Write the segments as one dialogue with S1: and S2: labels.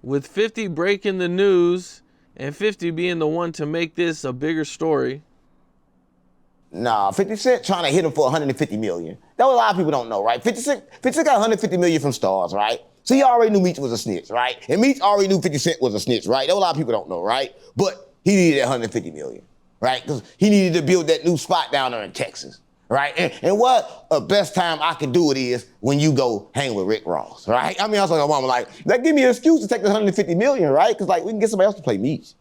S1: with 50 breaking the news and 50 being the one to make this a bigger story.
S2: Nah, 50 Cent trying to hit him for 150 million. That what a lot of people don't know, right? 50 Cent got 150 million from Stars, right? So he already knew Meech was a snitch, right? And Meech already knew 50 Cent was a snitch, right? That what a lot of people don't know, right? But he needed that 150 million, right? Because he needed to build that new spot down there in Texas, right? And what a best time I can do it is when you go hang with Rick Ross, right? I mean, I was like, my mama, like, that give me an excuse to take the 150 million, right? Because like we can get somebody else to play Meech.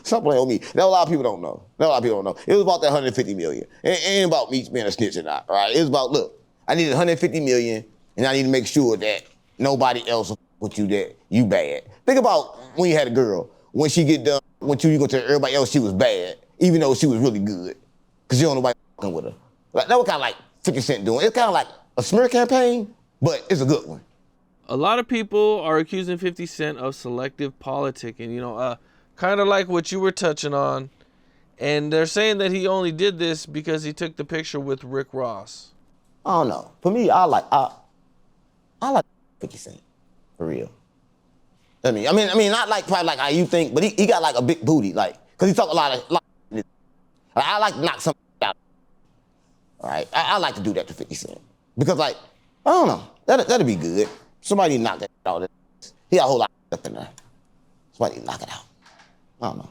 S2: Stop playing on me. That a lot of people don't know. It was about that 150 million. It ain't about Meech being a snitch or not, right? It was about, look, I need 150 million and I need to make sure that nobody else will put you that you bad. Think about when you had a girl, when she get done, when you go tell everybody else she was bad, even though she was really good, because you don't know nobody fucking with her. Like, that was kind of like 50 Cent doing. It's kind of like a smear campaign, but it's a good one.
S1: A lot of people are accusing 50 Cent of selective politicking, kind of like what you were touching on. And they're saying that he only did this because he took the picture with Rick Ross.
S2: I don't know. For me, I like 50 Cent, for real. I mean, not like probably like how you think, but he got like a big booty, like, cause he talk a lot of like, I like to knock something out. All right, I like to do that to 50 Cent because like, I don't know, that'd be good. Somebody knock that out. He got a whole lot of stuff in there. Somebody knock it out. I don't know.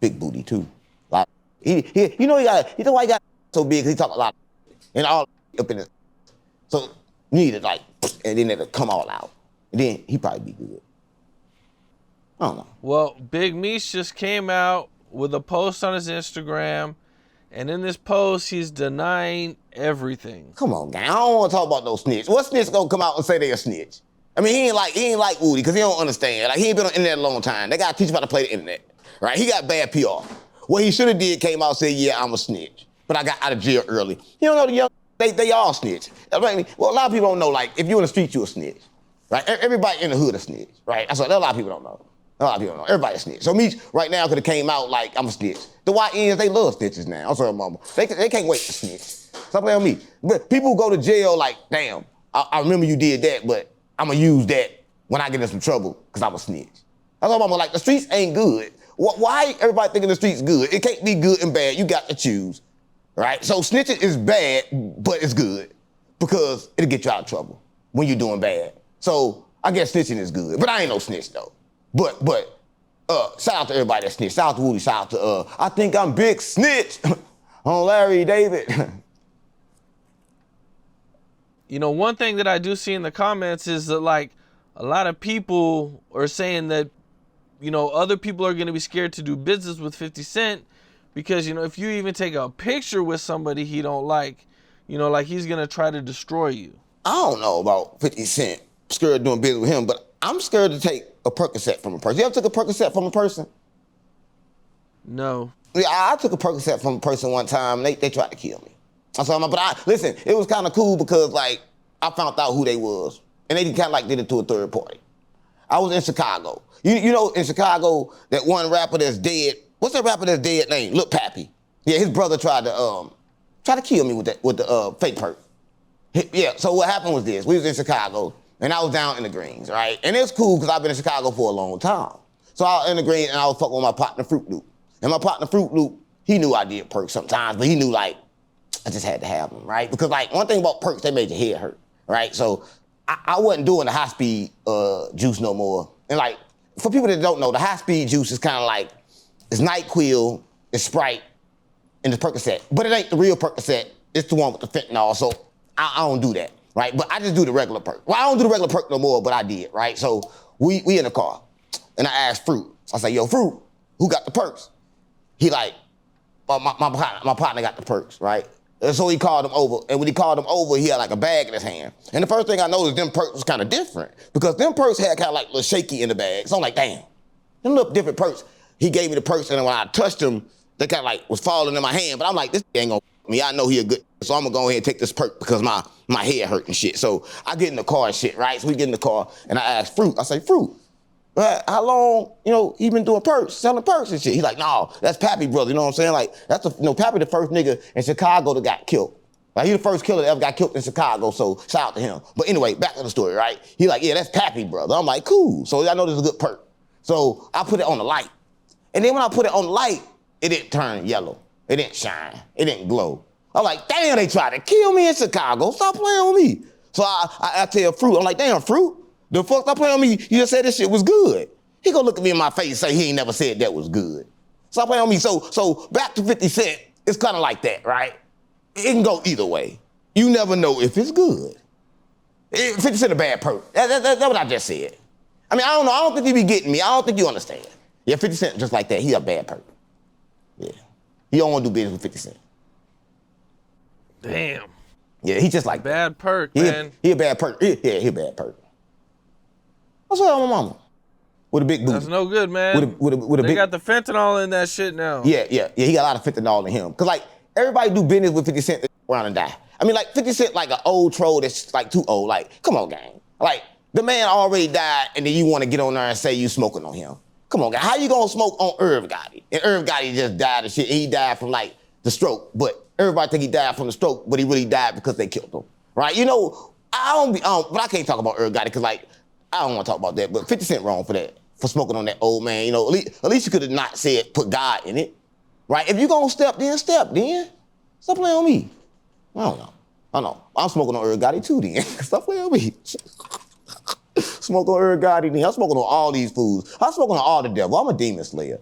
S2: Big booty too. Like he why he got so big? Cause he talk a lot and all up in it. So you need it like, and then it'll come all out. And then he probably be good. I don't know.
S1: Well, Big Meech just came out with a post on his Instagram, and in this post, he's denying everything.
S2: Come on, gang. I don't want to talk about no snitch. What snitch gonna come out and say they a snitch? I mean, he ain't like Woody, because he don't understand. Like, he ain't been on the internet a long time. They gotta teach him how to play the internet, right? He got bad PR. What he should have did, came out and said, yeah, I'm a snitch, but I got out of jail early. You don't know the young, they all snitch. I mean, well, a lot of people don't know, like, if you in the street, you a snitch, right? Everybody in the hood a snitch, right? That's what a lot of people don't know. A lot of people don't know. Everybody a snitch. So Meech right now could have came out like, I'm a snitch. The YNs, they love snitches now. I'm sorry, mama. They can't wait to snitch. Stop playing on me. But people go to jail like, damn, I remember you did that, but I'm gonna use that when I get in some trouble, because I'm a snitch. That's what I'm like, the streets ain't good. Why everybody thinking the streets good? It can't be good and bad. You got to choose, right? So snitching is bad, but it's good because it'll get you out of trouble when you're doing bad. So I guess snitching is good, but I ain't no snitch though. But shout out to everybody that snitched. Shout out to Woody, shout out to, I think I'm Big Snitch on Larry David.
S1: One thing that I do see in the comments is that, like, a lot of people are saying that, other people are going to be scared to do business with 50 Cent because, if you even take a picture with somebody he don't like, like he's going to try to destroy you.
S2: I don't know about 50 Cent, scared of doing business with him, but I'm scared to take a Percocet from a person. You ever took a Percocet from a person?
S1: No.
S2: Yeah, I took a Percocet from a person one time, and they tried to kill me. Listen, it was kind of cool because, like, I found out who they was, and they kind of like did it to a third party. I was in Chicago. You know, in Chicago, that one rapper that's dead. What's that rapper that's dead name? Lil Pappy. Yeah, his brother tried to kill me with the fake perk. Yeah. So what happened was this: we was in Chicago, and I was down in the Greens, right? And it's cool because I've been in Chicago for a long time. So I was in the Greens, and I was fucking with my partner Fruit Loop. And my partner Fruit Loop, he knew I did perks sometimes, but he knew, like, I just had to have them, right? Because, like, one thing about perks, they made your head hurt, right? So I wasn't doing the high-speed juice no more. And, like, for people that don't know, the high-speed juice is kind of like, it's NyQuil, it's Sprite, and it's Percocet. But it ain't the real Percocet. It's the one with the fentanyl, so I don't do that, right? But I just do the regular perk. Well, I don't do the regular perk no more, but I did, right? So we in the car, and I asked Fruit. I say, yo, Fruit, who got the perks? He like, my partner got the perks, right? And so he called him over, and when he called him over, he had like a bag in his hand. And the first thing I noticed, them perks was kind of different, because them perks had kind of like a little shaky in the bag. So I'm like, damn, them little different perks. He gave me the perks, and then when I touched them, they kind of like was falling in my hand. But I'm like, this ain't gonna me. I know he a good, so I'm gonna go ahead and take this perk because my head hurt and shit. So I get in the car and shit, right? So we get in the car, and I ask Fruit, I say, Fruit, how long, he been doing perks, selling perks and shit? He's like, no, that's Pappy, brother, you know what I'm saying? Like, that's Pappy the first nigga in Chicago that got killed. Like, he the first killer that ever got killed in Chicago, so shout out to him. But anyway, back to the story, right? He like, yeah, that's Pappy, brother. I'm like, cool. So I know this is a good perk. So I put it on the light. And then when I put it on the light, it didn't turn yellow. It didn't shine. It didn't glow. I'm like, damn, they tried to kill me in Chicago. Stop playing with me. So I tell Fruit, I'm like, damn, Fruit, the fuck stop playing with me? You just said this shit was good. He gonna look at me in my face and say he ain't never said that was good. Stop playing with me. So back to 50 Cent, it's kind of like that, right? It can go either way. You never know if it's good. 50 Cent a bad perk. That's what I just said. I mean, I don't know. I don't think you be getting me. I don't think you understand. Yeah, 50 Cent just like that. He a bad perk. Yeah. He don't want to do business with 50 Cent.
S1: Damn.
S2: Yeah, he just like
S1: bad perk, man.
S2: He a bad perk. He a bad perk. What's up with my mama? With a big booty.
S1: That's no good, man.
S2: With a
S1: they
S2: big...
S1: got the fentanyl in that shit now.
S2: Yeah. He got a lot of fentanyl in him. Cause like everybody do business with 50 Cent around and die. I mean, like 50 Cent like an old troll that's like too old. Like, come on, gang. Like the man already died, and then you want to get on there and say you smoking on him. Come on, gang. How you gonna smoke on Irv Gotti? And Irv Gotti just died and shit. And he died from like the stroke, but everybody think he died from the stroke, but he really died because they killed him, right? You know, but I can't talk about Irv Gotti because like I don't want to talk about that. But 50 Cent wrong for that, for smoking on that old man. You know, at least you could have not said put God in it, right? If you gonna step, then step. Then stop playing on me. I don't know. I'm smoking on Irv Gotti too. Then stop playing on me. Smoking on Irv Gotti. Then I'm smoking on all these fools. I'm smoking on all the devil. I'm a demon slayer.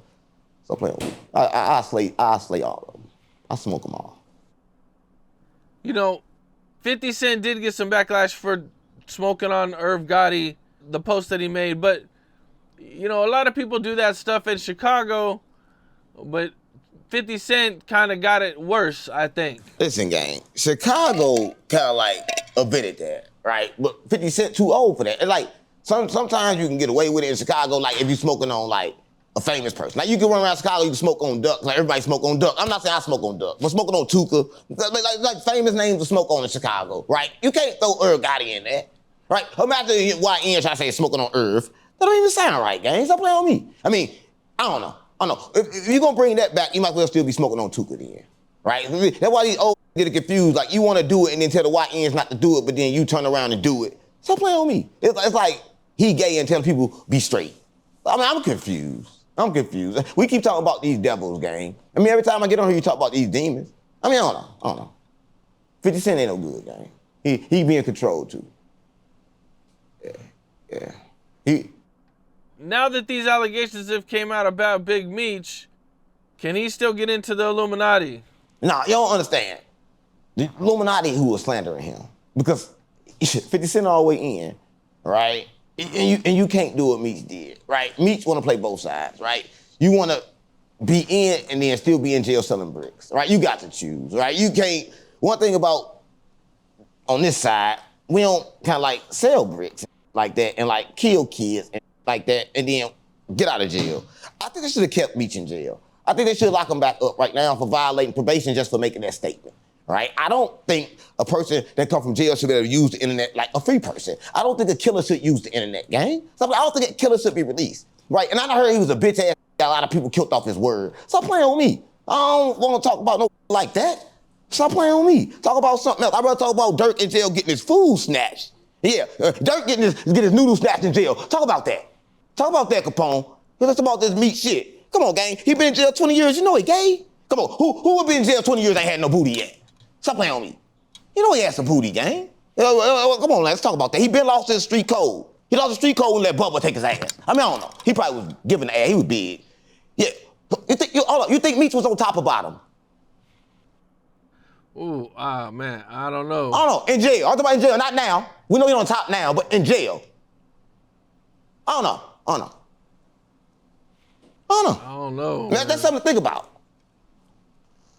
S2: Stop playing with me. I slay all of them. I smoke them all.
S1: You know, 50 Cent did get some backlash for smoking on Irv Gotti, the post that he made. But, you know, a lot of people do that stuff in Chicago, but 50 Cent kind of got it worse, I think.
S2: Listen, gang, Chicago kind of like admitted that, right? But 50 Cent too old for that. And like, sometimes you can get away with it in Chicago, like if you're smoking on like a famous person. Like you can run around Chicago, you can smoke on Duck, like everybody smoke on Duck. I'm not saying I smoke on Duck, but smoking on Tuka, like famous names to smoke on in Chicago, right? You can't throw Irv Gotti in there, right? Imagine YN trying to say smoking on Irv. That don't even sound right, gang. Stop playing on me. I mean, I don't know. If you're gonna bring that back, you might well still be smoking on Tuka then, right? That's why these old get confused. Like you want to do it and then tell the YNs not to do it, but then you turn around and do it. Stop playing on me. It's like he gay and telling people be straight. I mean, I'm confused. We keep talking about these devils, gang. I mean, every time I get on here, you talk about these demons. I mean, I don't know. 50 Cent ain't no good, gang. He being controlled too. Yeah.
S1: Now that these allegations have came out about Big Meech, can he still get into the Illuminati?
S2: Nah, you don't understand. The Illuminati who was slandering him. Because 50 Cent all the way in, right? And you can't do what Meech did, right? Meech want to play both sides, right? You want to be in and then still be in jail selling bricks, right? You got to choose, right? You can't. One thing about on this side, we don't kind of like sell bricks like that and like kill kids and like that and then get out of jail. I think they should have kept Meech in jail. I think they should lock him back up right now for violating probation just for making that statement. Right? I don't think a person that come from jail should be able to use the internet like a free person. I don't think a killer should use the internet, gang. I don't think a killer should be released. Right? And I heard he was a bitch ass. A lot of people killed off his word. Stop playing with me. I don't want to talk about no like that. Stop playing with me. Talk about something else. I'd rather talk about Dirk in jail getting his food snatched. Yeah, Dirk getting his noodle snatched in jail. Talk about that. Talk about that, Capone. Let's talk about this Meech shit. Come on, gang. He been in jail 20 years. You know he gay. Come on. Who would be in jail 20 years ain't had no booty yet? Stop playing on me. You know he had some booty, gang. Come on, let's talk about that. He been lost his street code. He lost the street code and let Bubba take his ass. I mean, I don't know. He probably was giving the ass. He was big. Yeah. You think Meech was on top or bottom?
S1: Ooh, man, I don't know.
S2: I don't know. In jail. I'm talking about in jail. Not now. We know he's on top now, but in jail. I don't know.
S1: I don't know.
S2: That's something to think about.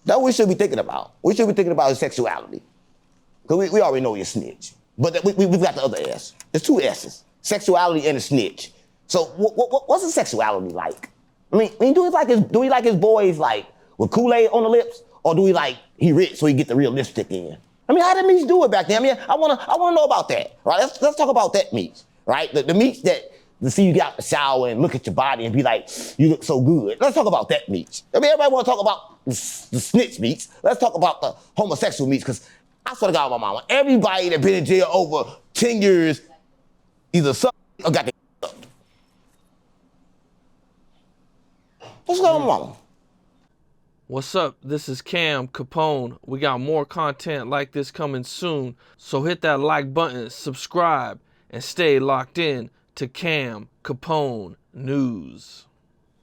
S2: That's what we should be thinking about. We should be thinking about his sexuality. Because we already know he's a snitch. But we've got the other S. There's two S's. Sexuality and a snitch. So what's his sexuality like? I mean, do he like his boys like with Kool-Aid on the lips? Or do he rich so he get the real lipstick in? I mean, how did Meech do it back then? I mean, I wanna know about that. Right? Let's talk about that Meech. Right? The Meech that to see you get out the shower and look at your body and be like, you look so good. Let's talk about that Meech. I mean, everybody want to talk about the snitch Meech. Let's talk about the homosexual Meech, because I swear to God, my mama, everybody that been in jail over 10 years either sucked or got their sucked. What's going on, mama?
S1: What's up? This is Cam Capone. We got more content like this coming soon, so hit that like button, subscribe, and stay locked in to Cam Capone News.